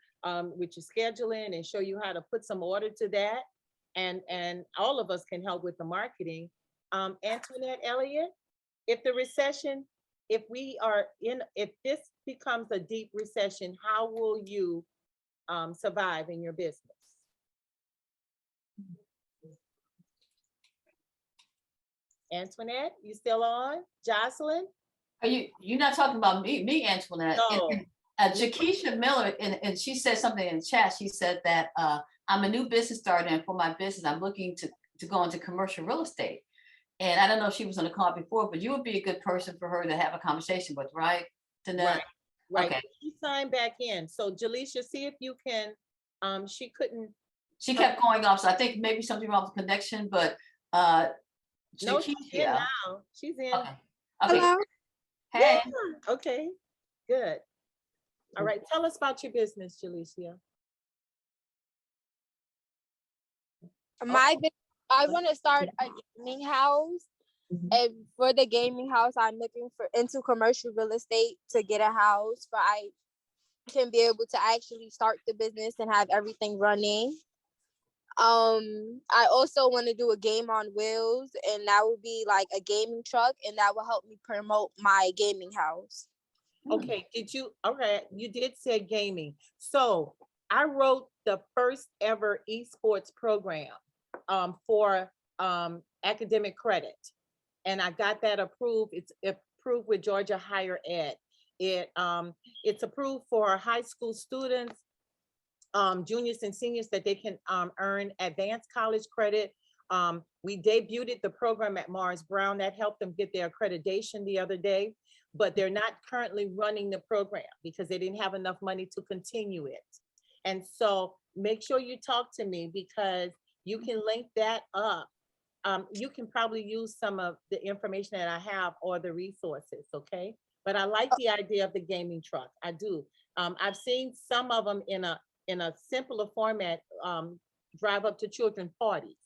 with your scheduling and show you how to put some order to that. And all of us can help with the marketing. Antoinette Elliott, if the recession, if this becomes a deep recession, how will you survive in your business? Antoinette, you still on? Jocelyn? Are you're not talking about me, Antoinette. No. Jakeisha Miller, and she said something in the chat. She said that I'm a new business starter, and for my business, I'm looking to go into commercial real estate. And I don't know if she was on the call before, but you would be a good person for her to have a conversation with, right? Right. Okay. She signed back in. So Jaleisha, see if you can, she couldn't. She kept going off, so I think maybe something wrong with the connection, but No, she's in Jakeisha. now. She's in. Okay. Okay. Hello? Hey. Yeah. Okay, good. All right, tell us about your business, Jaleisha. I want to start a gaming house, and for the gaming house, I'm looking for into commercial real estate to get a house, but I can be able to actually start the business and have everything running. I also want to do a game on wheels, and that would be like a gaming truck, and that will help me promote my gaming house. Okay, you did say gaming. So I wrote the first ever esports program for academic credit. And I got that approved. It's approved with Georgia Higher Ed. It's approved for high school students, juniors and seniors, that they can earn advanced college credit. We debuted the program at Mars Brown. That helped them get their accreditation the other day, but they're not currently running the program because they didn't have enough money to continue it. And so make sure you talk to me, because you can link that up. You can probably use some of the information that I have or the resources, okay? But I like the idea of the gaming truck. I do. I've seen some of them in a simpler format, drive up to children parties.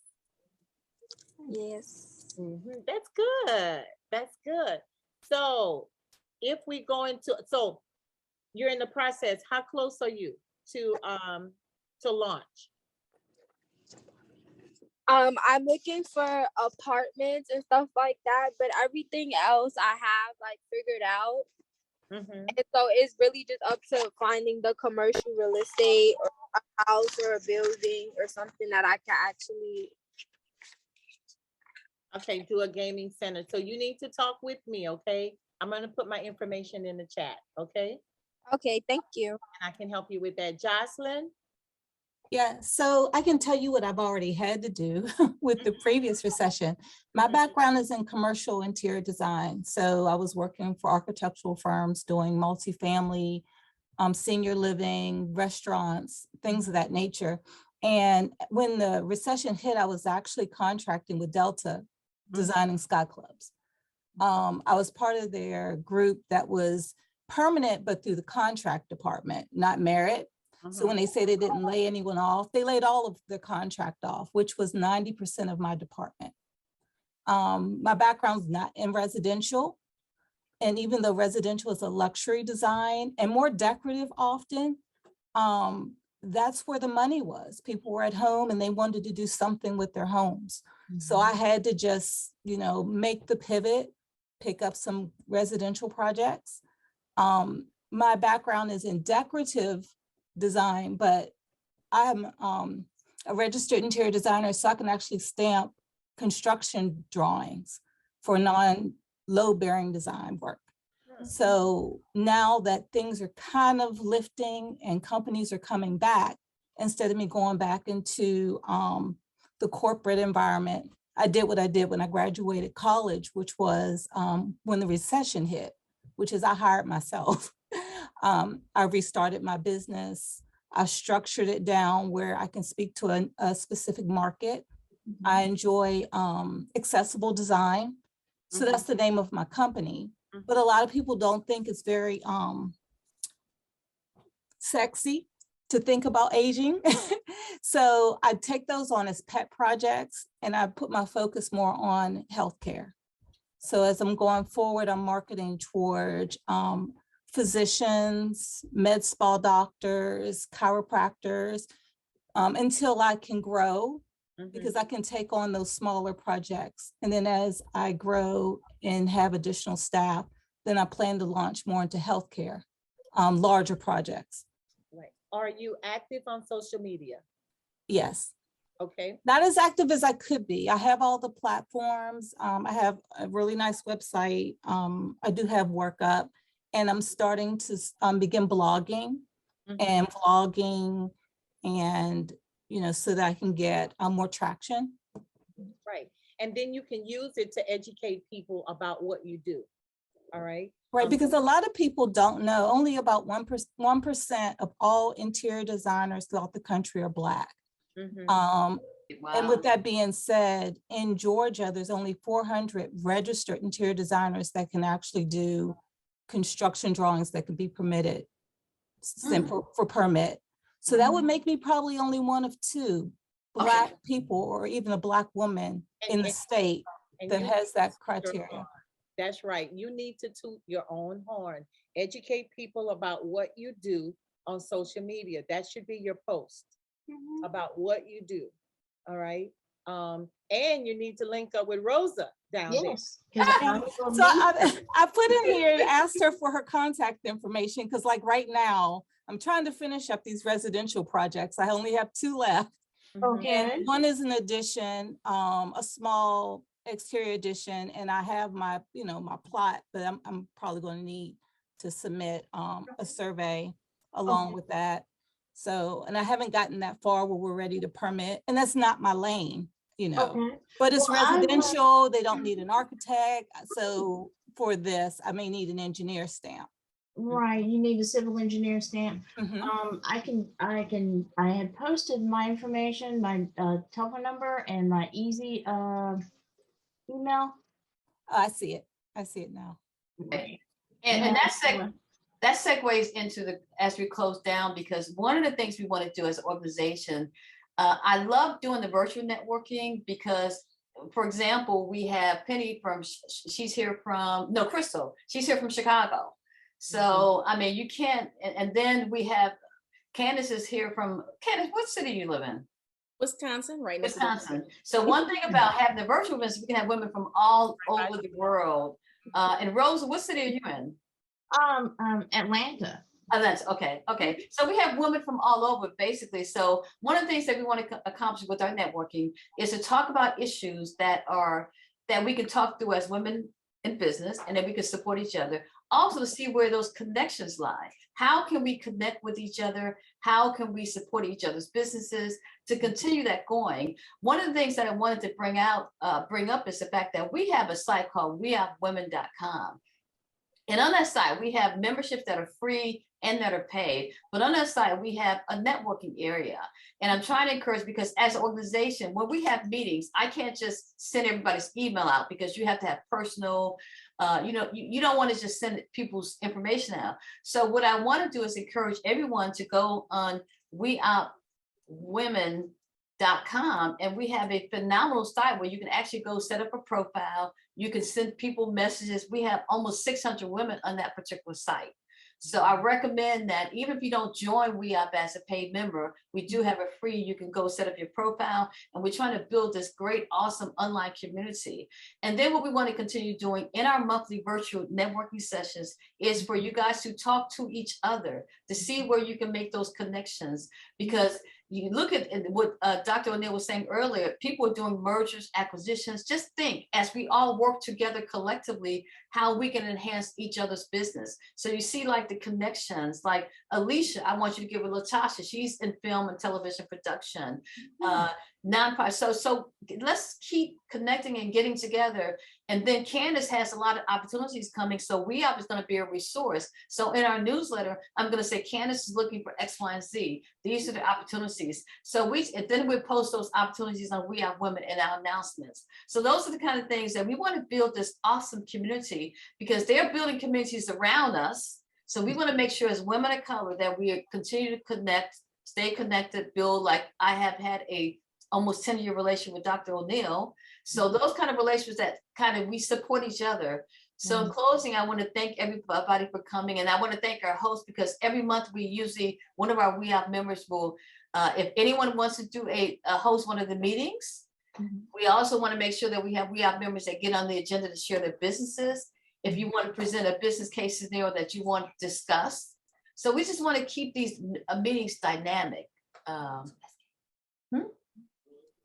Yes. That's good. That's good. So if we go into, so you're in the process, how close are you to launch? I'm looking for apartments and stuff like that, but everything else I have like figured out. And so it's really just up to finding the commercial real estate or a house or a building or something that I can actually. Okay, do a gaming center. So you need to talk with me, okay? I'm gonna put my information in the chat, okay? Okay, thank you. And I can help you with that. Jocelyn? Yeah, so I can tell you what I've already had to do with the previous recession. My background is in commercial interior design. So I was working for architectural firms doing multifamily, senior living, restaurants, things of that nature. And when the recession hit, I was actually contracting with Delta, designing sky clubs. I was part of their group that was permanent, but through the contract department, not merit. So when they say they didn't lay anyone off, they laid all of their contract off, which was 90% of my department. My background's not in residential. And even though residential is a luxury design and more decorative often, that's where the money was. People were at home and they wanted to do something with their homes. So I had to just, make the pivot, pick up some residential projects. My background is in decorative design, but I'm a registered interior designer, so I can actually stamp construction drawings for non-load bearing design work. So now that things are kind of lifting and companies are coming back, instead of me going back into the corporate environment, I did what I did when I graduated college, which was when the recession hit, which is I hired myself. I restarted my business. I structured it down where I can speak to a specific market. I enjoy accessible design. So that's the name of my company. But a lot of people don't think it's very sexy to think about aging. So I take those on as pet projects and I put my focus more on healthcare. So as I'm going forward, I'm marketing towards physicians, med spa doctors, chiropractors, until I can grow, because I can take on those smaller projects. And then as I grow and have additional staff, then I plan to launch more into healthcare, larger projects. Right. Are you active on social media? Yes. Okay. Not as active as I could be. I have all the platforms. I have a really nice website. I do have workup, and I'm starting to begin blogging and vlogging, and so that I can get more traction. Right. And then you can use it to educate people about what you do. All right. Right, because a lot of people don't know, only about 1% of all interior designers throughout the country are Black. And with that being said, in Georgia, there's only 400 registered interior designers that can actually do construction drawings that could be permitted for permit. So that would make me probably only one of 2 Black people, or even a Black woman in the state that has that criteria. That's right. You need to toot your own horn. Educate people about what you do on social media. That should be your post about what you do. All right. And you need to link up with Rosa down there. So I put in here and asked her for her contact information, because like right now, I'm trying to finish up these residential projects. I only have 2 left. Okay. And one is an addition, a small exterior addition, and I have my, my plot, but I'm probably going to need to submit a survey along with that. So, and I haven't gotten that far where we're ready to permit, and that's not my lane, but it's residential. They don't need an architect. So for this, I may need an engineer stamp. Right, you need a civil engineer stamp. I had posted my information, my telephone number and my easy email. I see it now. Okay. And that segues into as we close down, because one of the things we want to do as an organization, I love doing the virtual networking, because, for example, we have Penny Crystal, she's here from Chicago. So, I mean, you can't, and then we have, Candace is here from, Candace, what city do you live in? Wisconsin, right? Wisconsin. So one thing about having the virtual events, we can have women from all over the world. And Rosa, what city are you in? Atlanta. Atlanta, okay. So we have women from all over, basically. So one of the things that we want to accomplish with our networking is to talk about issues that we can talk through as women in business, and that we can support each other. Also to see where those connections lie. How can we connect with each other? How can we support each other's businesses to continue that going? One of the things that I wanted to bring up is the fact that we have a site called WEOPwomen.com. And on that site, we have memberships that are free and that are paid. But on that site, we have a networking area. And I'm trying to encourage, because as an organization, when we have meetings, I can't just send everybody's email out, because you have to have personal, you don't want to just send people's information out. So what I want to do is encourage everyone to go on WEOPwomen.com, and we have a phenomenal site where you can actually go set up a profile. You can send people messages. We have almost 600 women on that particular site. So I recommend that even if you don't join WEOP as a paid member, we do have a free, you can go set up your profile, and we're trying to build this great, awesome online community. And then what we want to continue doing in our monthly virtual networking sessions is for you guys to talk to each other, to see where you can make those connections. Because you look at what Dr. O'Neill was saying earlier, people are doing mergers, acquisitions. Just think, as we all work together collectively, how we can enhance each other's business. So you see like the connections, like Alicia, I want you to give her Latasha. She's in film and television production, nonprofit. So let's keep connecting and getting together. And then Candace has a lot of opportunities coming. So WEOP is going to be a resource. So in our newsletter, I'm going to say Candace is looking for X, Y, and Z. These are the opportunities. So and then we post those opportunities on WEOP Women in our announcements. So those are the kind of things that we want to build this awesome community, because they're building communities around us. So we want to make sure as women of color that we continue to connect, stay connected, build. Like I have had a almost 10-year relationship with Dr. O'Neill. So those kind of relationships that kind of we support each other. So in closing, I want to thank everybody for coming. And I want to thank our host, because every month we usually, one of our WEOP members will, if anyone wants to do a host one of the meetings, we also want to make sure that we have WEOP members that get on the agenda to share their businesses. If you want to present a business case scenario that you want to discuss. So we just want to keep these meetings dynamic.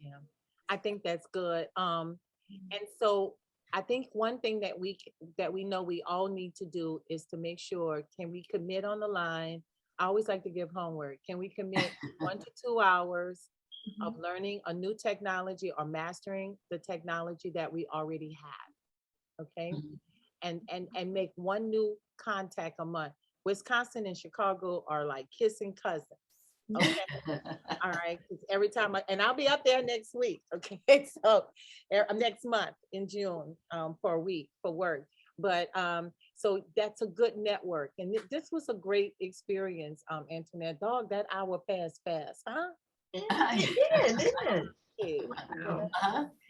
Yeah, I think that's good. And so I think one thing that we know we all need to do is to make sure, can we commit on the line? I always like to give homework. Can we commit 1 to 2 hours of learning a new technology or mastering the technology that we already have? Okay. And make one new contact a month. Wisconsin and Chicago are like kissing cousins. Okay. All right. Every time and I'll be up there next week. Okay. So next month in June for a week for work. But so that's a good network. And this was a great experience, Antoinette. Dog, that hour passed fast, huh?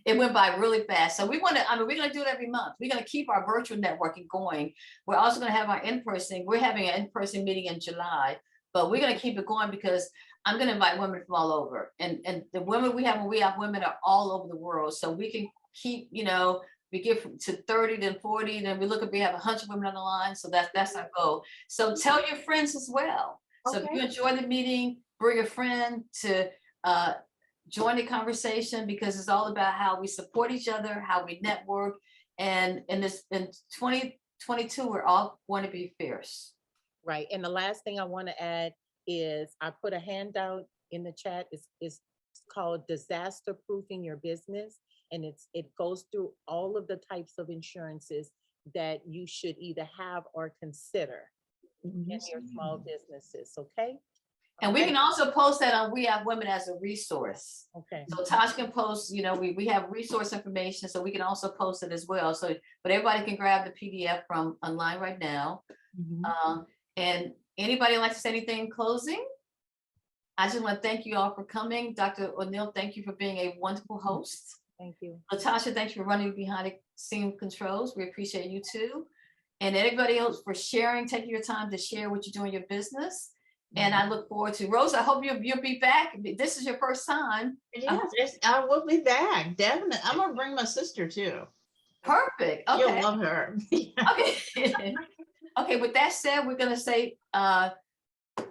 It went by really fast. So we want to, we're going to do it every month. We're going to keep our virtual networking going. We're also going to have our in-person, we're having an in-person meeting in July, but we're going to keep it going because I'm going to invite women from all over. And the women we have when we have women are all over the world. So we can keep, we get to 30, then 40, then we look at, we have 100 women on the line. So that's our goal. So tell your friends as well. So if you enjoy the meeting, bring a friend to join the conversation, because it's all about how we support each other, how we network. And in 2022, we're all going to be fierce. Right. And the last thing I want to add is I put a handout in the chat. It's called Disaster Proofing Your Business. And it goes through all of the types of insurances that you should either have or consider in your small businesses. Okay. And we can also post that on We Have Women as a resource. Okay. So Tosh can post, we have resource information, so we can also post it as well. So, but everybody can grab the PDF from online right now. And anybody like to say anything in closing? I just want to thank you all for coming. Dr. O'Neill, thank you for being a wonderful host. Thank you. Latasha, thanks for running behind the scene controls. We appreciate you too. And everybody else for sharing, taking your time to share what you do in your business. And I look forward to Rosa. I hope you'll be back. This is your first time. Yes, I will be back. Definitely. I'm gonna bring my sister too. Perfect. Okay. You'll love her. Okay. Okay. With that said, we're gonna say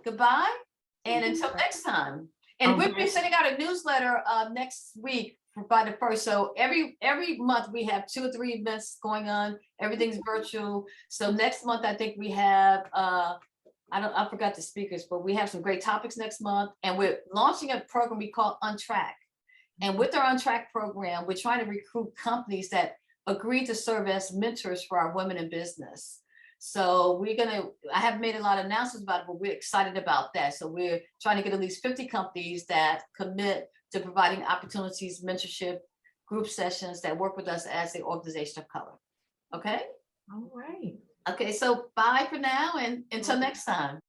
goodbye and until next time. And we'll be sending out a newsletter next week by the 1st. So every month we have 2 or 3 events going on. Everything's virtual. So next month I think we have I forgot the speakers, but we have some great topics next month, and we're launching a program we call Untrack. And with our Untrack program, we're trying to recruit companies that agree to serve as mentors for our women in business. So I haven't made a lot of announcements about it, but we're excited about that. So we're trying to get at least 50 companies that commit to providing opportunities, mentorship, group sessions that work with us as the organization of color. Okay? All right. Okay, so bye for now and until next time.